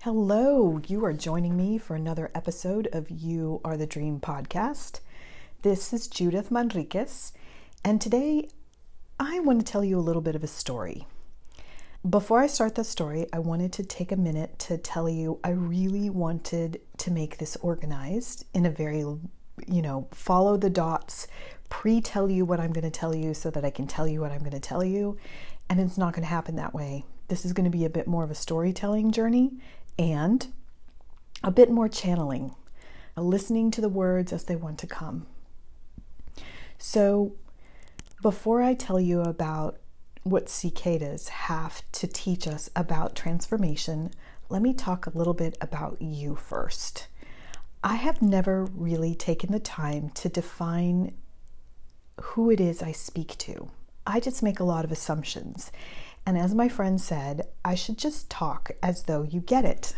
Hello, you are joining me for another episode of You Are the Dream podcast. This is Judith Manriquez, and today I want to tell you a little bit of a story. Before I start the story, I wanted to take a minute to tell you I really wanted to make this organized in a very, follow the dots, pre-tell you what I'm going to tell you so that I can tell you what I'm going to tell you, and it's not going to happen that way. This is going to be a bit more of a storytelling journey and a bit more channeling, listening to the words as they want to come. So before I tell you about what cicadas have to teach us about transformation, let me talk a little bit about you first. I have never really taken the time to define who it is I speak to. I just make a lot of assumptions. And as my friend said, I should just talk as though you get it.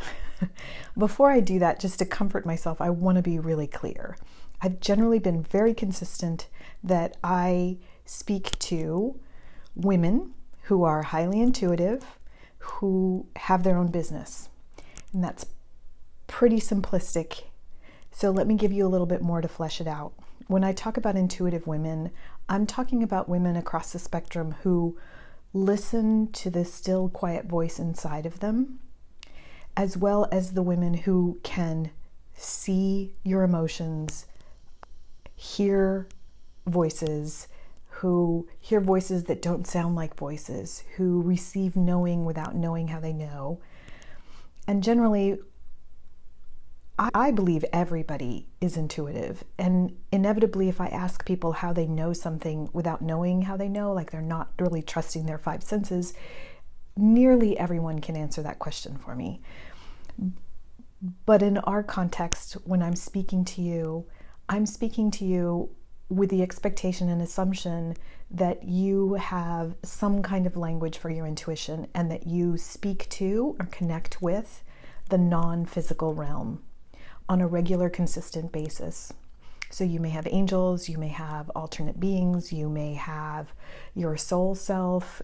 Before I do that, just to comfort myself, I want to be really clear. I've generally been very consistent that I speak to women who are highly intuitive, who have their own business. And that's pretty simplistic. So let me give you a little bit more to flesh it out. When I talk about intuitive women, I'm talking about women across the spectrum who listen to the still, quiet voice inside of them, as well as the women who can see your emotions, hear voices, who hear voices that don't sound like voices, who receive knowing without knowing how they know. And generally, I believe everybody is intuitive, and inevitably if I ask people how they know something without knowing how they know, like they're not really trusting their five senses, nearly everyone can answer that question for me. But in our context, when I'm speaking to you with the expectation and assumption that you have some kind of language for your intuition and that you speak to or connect with the non-physical realm on a regular, consistent basis. So you may have angels, you may have alternate beings, you may have your soul self.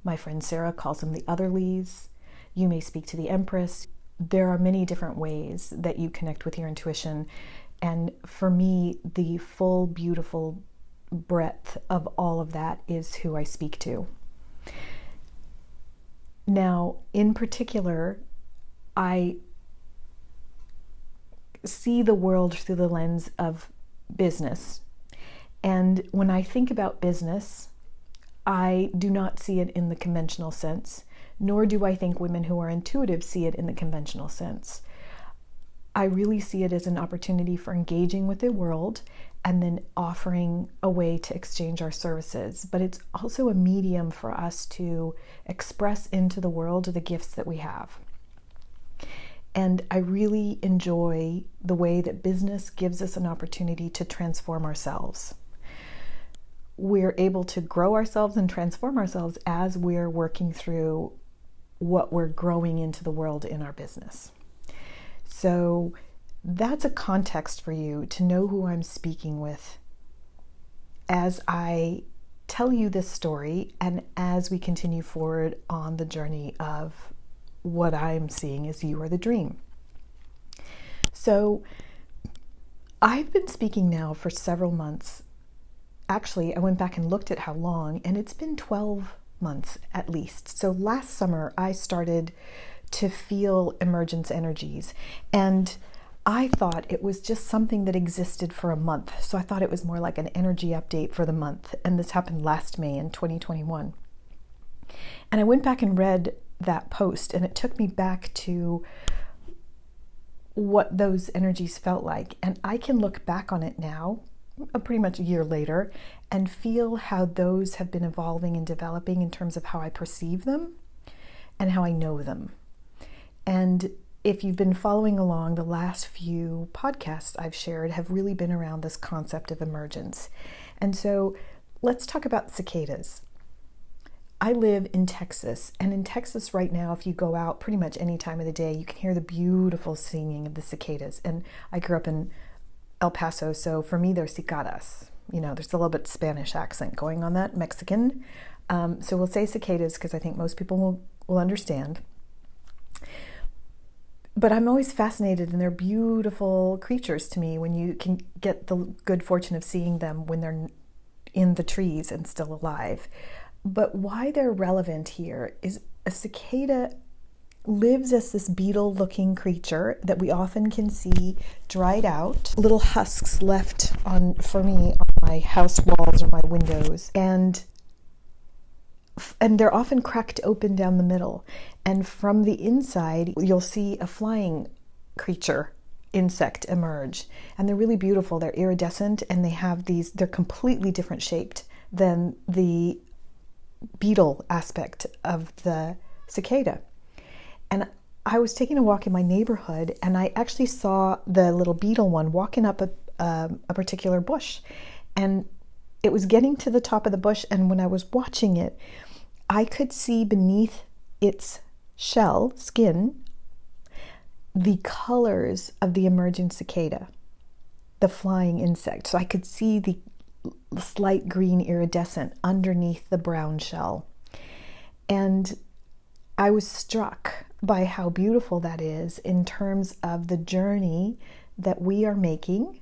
My friend Sarah calls them the otherlies. You may speak to the Empress. There are many different ways that you connect with your intuition. And for me, the full, beautiful breadth of all of that is who I speak to. Now, in particular, I see the world through the lens of business. And when I think about business, I do not see it in the conventional sense, nor do I think women who are intuitive see it in the conventional sense. I really see it as an opportunity for engaging with the world and then offering a way to exchange our services. But it's also a medium for us to express into the world the gifts that we have. And I really enjoy the way that business gives us an opportunity to transform ourselves. We're able to grow ourselves and transform ourselves as we're working through what we're growing into the world in our business. So that's a context for you to know who I'm speaking with as I tell you this story and as we continue forward on the journey of what I'm seeing as you are the dream. So I've been speaking now for several months. Actually, I went back and looked at how long, and it's been 12 months at least. So last summer, I started to feel emergence energies, and I thought it was just something that existed for a month. So I thought it was more like an energy update for the month, and this happened last May in 2021. And I went back and read that post, and it took me back to what those energies felt like. And I can look back on it now, pretty much a year later, and feel how those have been evolving and developing in terms of how I perceive them and how I know them. And if you've been following along, the last few podcasts I've shared have really been around this concept of emergence. And so let's talk about cicadas. I live in Texas, and in Texas right now, if you go out pretty much any time of the day, you can hear the beautiful singing of the cicadas. And I grew up in El Paso, so for me, they're cicadas. There's a little bit Spanish accent going on that, Mexican. So we'll say cicadas because I think most people will understand. But I'm always fascinated, and they're beautiful creatures to me when you can get the good fortune of seeing them when they're in the trees and still alive. But why they're relevant here is a cicada lives as this beetle-looking creature that we often can see dried out, little husks left for me on my house walls or my windows, and they're often cracked open down the middle. And from the inside, you'll see a flying creature, insect emerge. And they're really beautiful. They're iridescent, and they're completely different shaped than the beetle aspect of the cicada. And I was taking a walk in my neighborhood, and I actually saw the little beetle one walking up a particular bush. And it was getting to the top of the bush, and when I was watching it, I could see beneath its skin the colors of the emerging cicada, the flying insect. So I could see the slight green iridescent underneath the brown shell. And I was struck by how beautiful that is in terms of the journey that we are making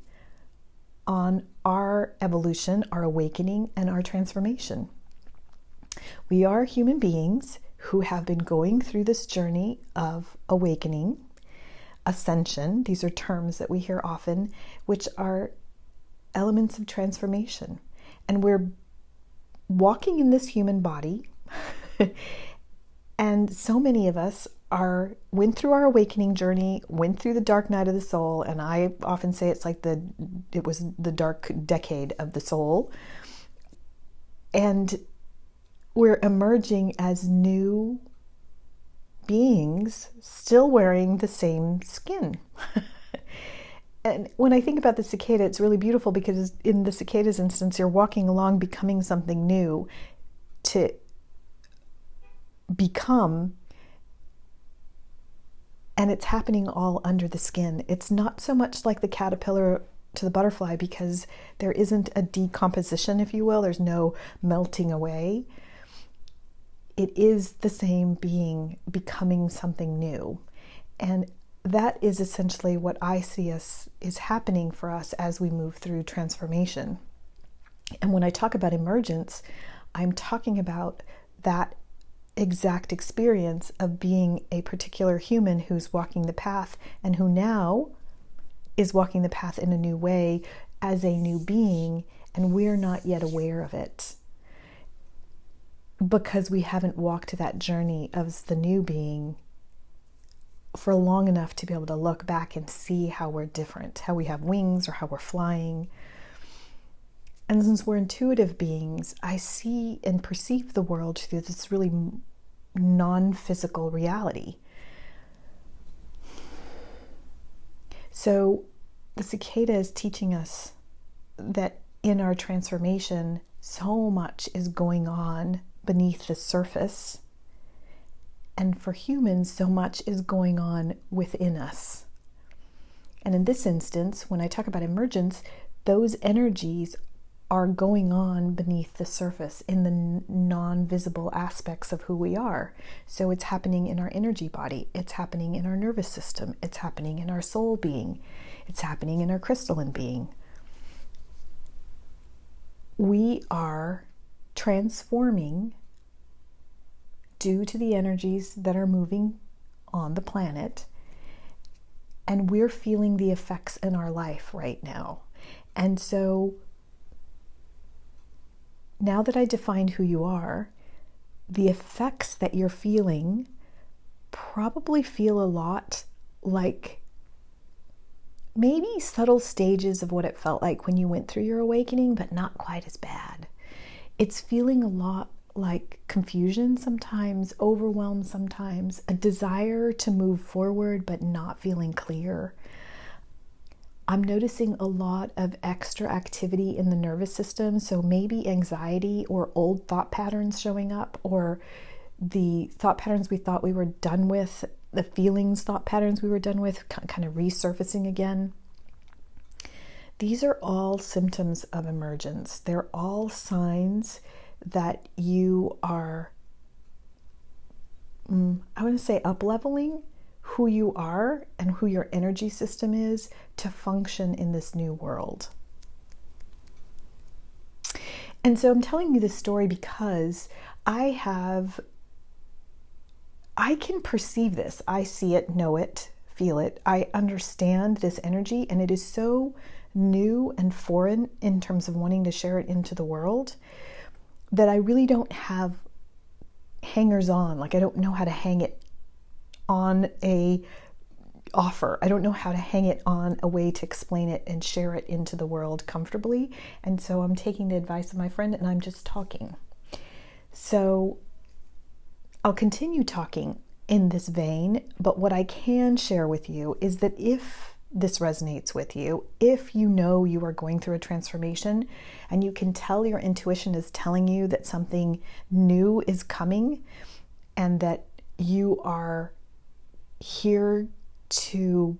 on our evolution, our awakening, and our transformation. We are human beings who have been going through this journey of awakening, ascension. These are terms that we hear often, which are elements of transformation. And we're walking in this human body. And so many of us went through our awakening journey, went through the dark night of the soul. And I often say it was the dark decade of the soul. And we're emerging as new beings, still wearing the same skin. And when I think about the cicada, it's really beautiful because in the cicada's instance, you're walking along becoming something new to become, and it's happening all under the skin. It's not so much like the caterpillar to the butterfly because there isn't a decomposition, if you will. There's no melting away. It is the same being becoming something new. And that is essentially what I see is happening for us as we move through transformation. And when I talk about emergence, I'm talking about that exact experience of being a particular human who's walking the path and who now is walking the path in a new way as a new being, and we're not yet aware of it because we haven't walked that journey of the new being for long enough to be able to look back and see how we're different, how we have wings or how we're flying. And since we're intuitive beings, I see and perceive the world through this really non-physical reality. So the cicada is teaching us that in our transformation, so much is going on beneath the surface. And for humans, so much is going on within us. And in this instance, when I talk about emergence, those energies are going on beneath the surface in the non-visible aspects of who we are. So it's happening in our energy body. It's happening in our nervous system. It's happening in our soul being. It's happening in our crystalline being. We are transforming due to the energies that are moving on the planet, and we're feeling the effects in our life right now. And so now that I defined who you are, the effects that you're feeling probably feel a lot like maybe subtle stages of what it felt like when you went through your awakening, but not quite as bad. It's feeling a lot like confusion sometimes, overwhelm sometimes, a desire to move forward but not feeling clear. I'm noticing a lot of extra activity in the nervous system, so maybe anxiety or old thought patterns showing up, or the thought patterns we thought we were done with, the thought patterns we were done with, kind of resurfacing again. These are all symptoms of emergence. They're all signs that you are, I want to say up-leveling, who you are and who your energy system is to function in this new world. And so I'm telling you this story because I can perceive this. I see it, know it, feel it. I understand this energy, and it is so new and foreign in terms of wanting to share it into the world that I really don't have hangers on. Like, I don't know how to hang it on a offer. I don't know how to hang it on a way to explain it and share it into the world comfortably. And so I'm taking the advice of my friend and I'm just talking. So I'll continue talking in this vein, but what I can share with you is that if this resonates with you, if you know you are going through a transformation and you can tell your intuition is telling you that something new is coming and that you are here to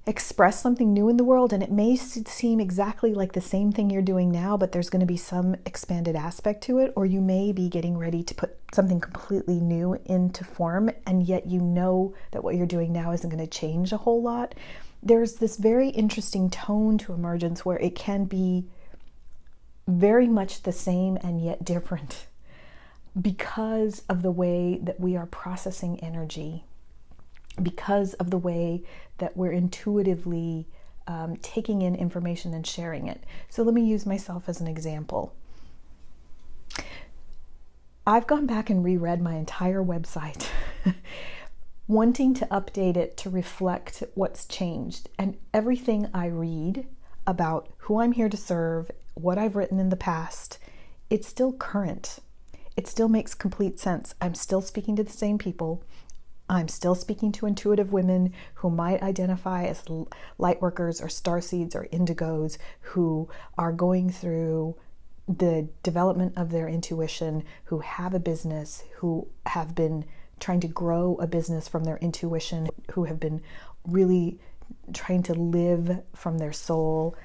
express something new in the world, and it may seem exactly like the same thing you're doing now, but there's going to be some expanded aspect to it, or you may be getting ready to put something completely new into form, and yet you know that what you're doing now isn't going to change a whole lot. There's this very interesting tone to emergence where it can be very much the same and yet different because of the way that we are processing energy, because of the way that we're intuitively taking in information and sharing it. So let me use myself as an example. I've gone back and reread my entire website, wanting to update it to reflect what's changed. And everything I read about who I'm here to serve, what I've written in the past, it's still current. It still makes complete sense. I'm still speaking to the same people. I'm still speaking to intuitive women who might identify as light workers or starseeds or indigos who are going through the development of their intuition, who have a business, who have been trying to grow a business from their intuition, who have been really trying to live from their soul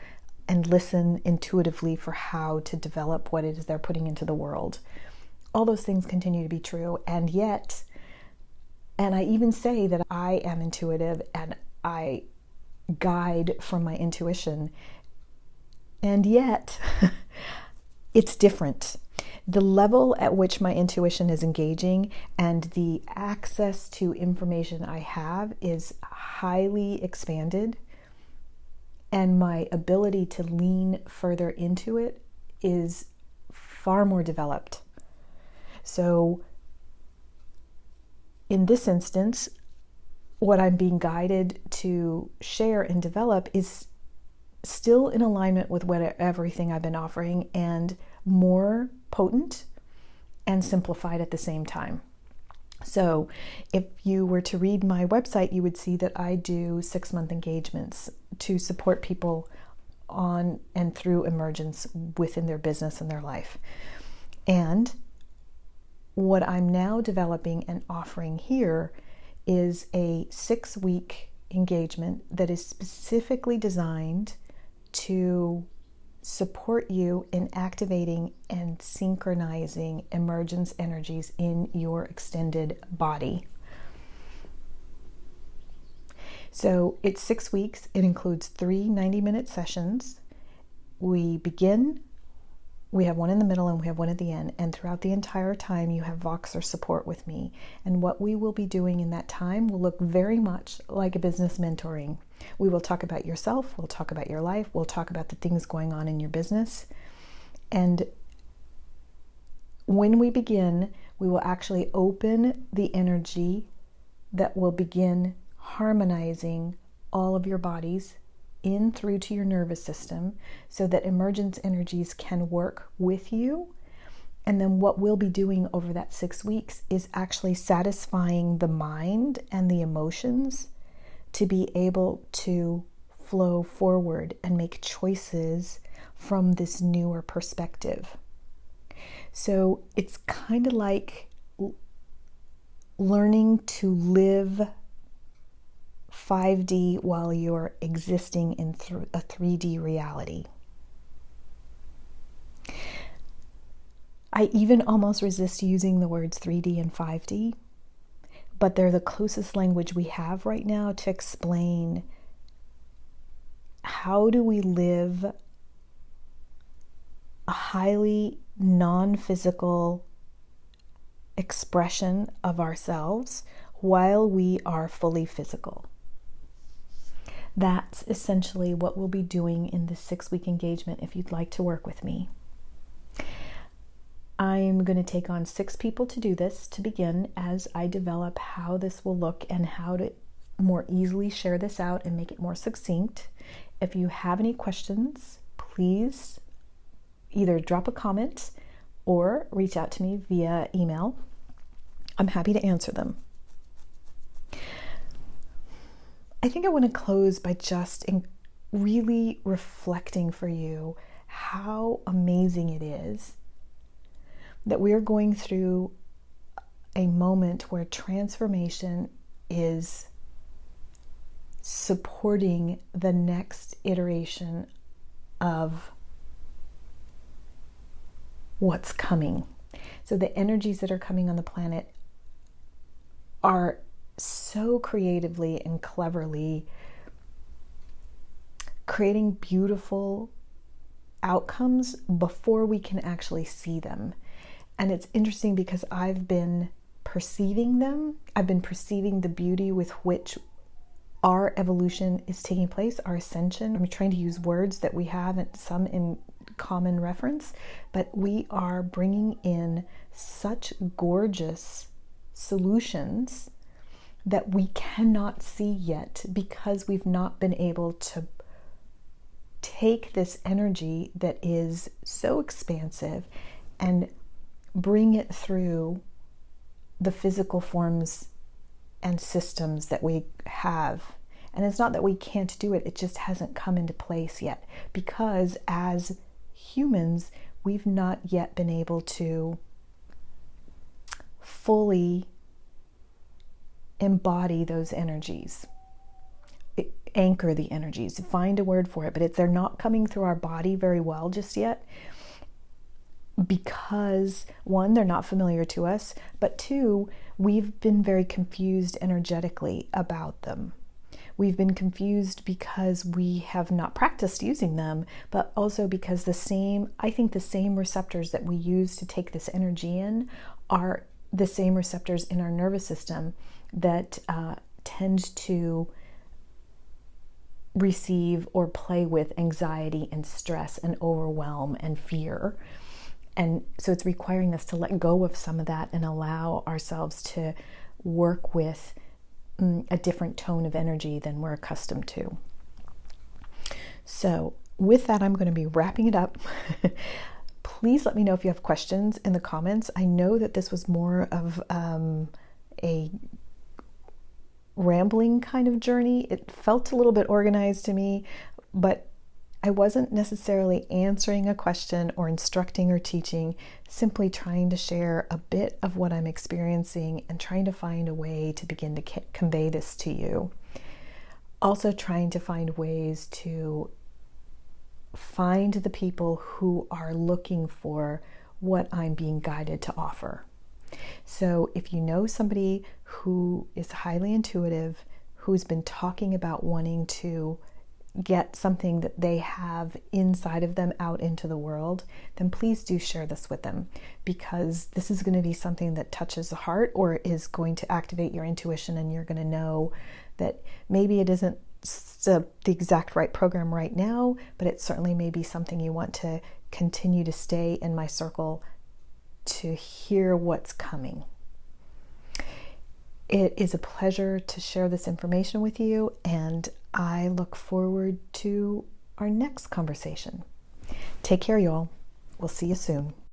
and listen intuitively for how to develop what it is they're putting into the world. All those things continue to be true, and yet, and I even say that I am intuitive and I guide from my intuition, and yet it's different. The level at which my intuition is engaging and the access to information I have is highly expanded, and my ability to lean further into it is far more developed. So in this instance, what I'm being guided to share and develop is still in alignment with everything I've been offering, and more potent and simplified at the same time. So if you were to read my website, you would see that I do 6-month engagements to support people on and through emergence within their business and their life. And what I'm now developing and offering here is a 6-week engagement that is specifically designed to support you in activating and synchronizing emergence energies in your extended body. So it's 6 weeks. It includes 3 90-minute sessions. We begin, we have one in the middle, and we have one at the end. And throughout the entire time, you have Voxer support with me. And what we will be doing in that time will look very much like a business mentoring. We will talk about yourself, we'll talk about your life, we'll talk about the things going on in your business. And when we begin, we will actually open the energy that will begin harmonizing all of your bodies in through to your nervous system so that emergence energies can work with you. And then what we'll be doing over that 6 weeks is actually satisfying the mind and the emotions to be able to flow forward and make choices from this newer perspective. So it's kind of like learning to live 5D while you're existing in a 3D reality. I even almost resist using the words 3D and 5D, but they're the closest language we have right now to explain how do we live a highly non-physical expression of ourselves while we are fully physical. That's essentially what we'll be doing in this 6-week engagement if you'd like to work with me. I'm going to take on 6 people to do this to begin as I develop how this will look and how to more easily share this out and make it more succinct. If you have any questions, please either drop a comment or reach out to me via email. I'm happy to answer them. I think I want to close by just really reflecting for you how amazing it is that we are going through a moment where transformation is supporting the next iteration of what's coming. So the energies that are coming on the planet are so creatively and cleverly creating beautiful outcomes before we can actually see them. And it's interesting because I've been perceiving them. I've been perceiving the beauty with which our evolution is taking place, our ascension. I'm trying to use words that we have and some in common reference, but we are bringing in such gorgeous solutions that we cannot see yet because we've not been able to take this energy that is so expansive and bring it through the physical forms and systems that we have. And it's not that we can't do it, it just hasn't come into place yet because as humans, we've not yet been able to fully embody those energies, anchor the energies, find a word for it, but they're not coming through our body very well just yet because 1, they're not familiar to us, but 2, we've been very confused energetically about them. We've been confused because we have not practiced using them, but also because the same receptors that we use to take this energy in are the same receptors in our nervous system that tend to receive or play with anxiety and stress and overwhelm and fear. And so it's requiring us to let go of some of that and allow ourselves to work with a different tone of energy than we're accustomed to. So with that, I'm going to be wrapping it up. Please let me know if you have questions in the comments. I know that this was more of a rambling kind of journey. It felt a little bit organized to me, but I wasn't necessarily answering a question or instructing or teaching, simply trying to share a bit of what I'm experiencing and trying to find a way to begin to convey this to you. Also trying to find ways to find the people who are looking for what I'm being guided to offer. So if you know somebody who is highly intuitive, who's been talking about wanting to get something that they have inside of them out into the world, then please do share this with them, because this is going to be something that touches the heart or is going to activate your intuition, and you're going to know that maybe it isn't the exact right program right now, but it certainly may be something you want to continue to stay in my circle to hear what's coming. It is a pleasure to share this information with you, and I look forward to our next conversation. Take care, y'all. We'll see you soon.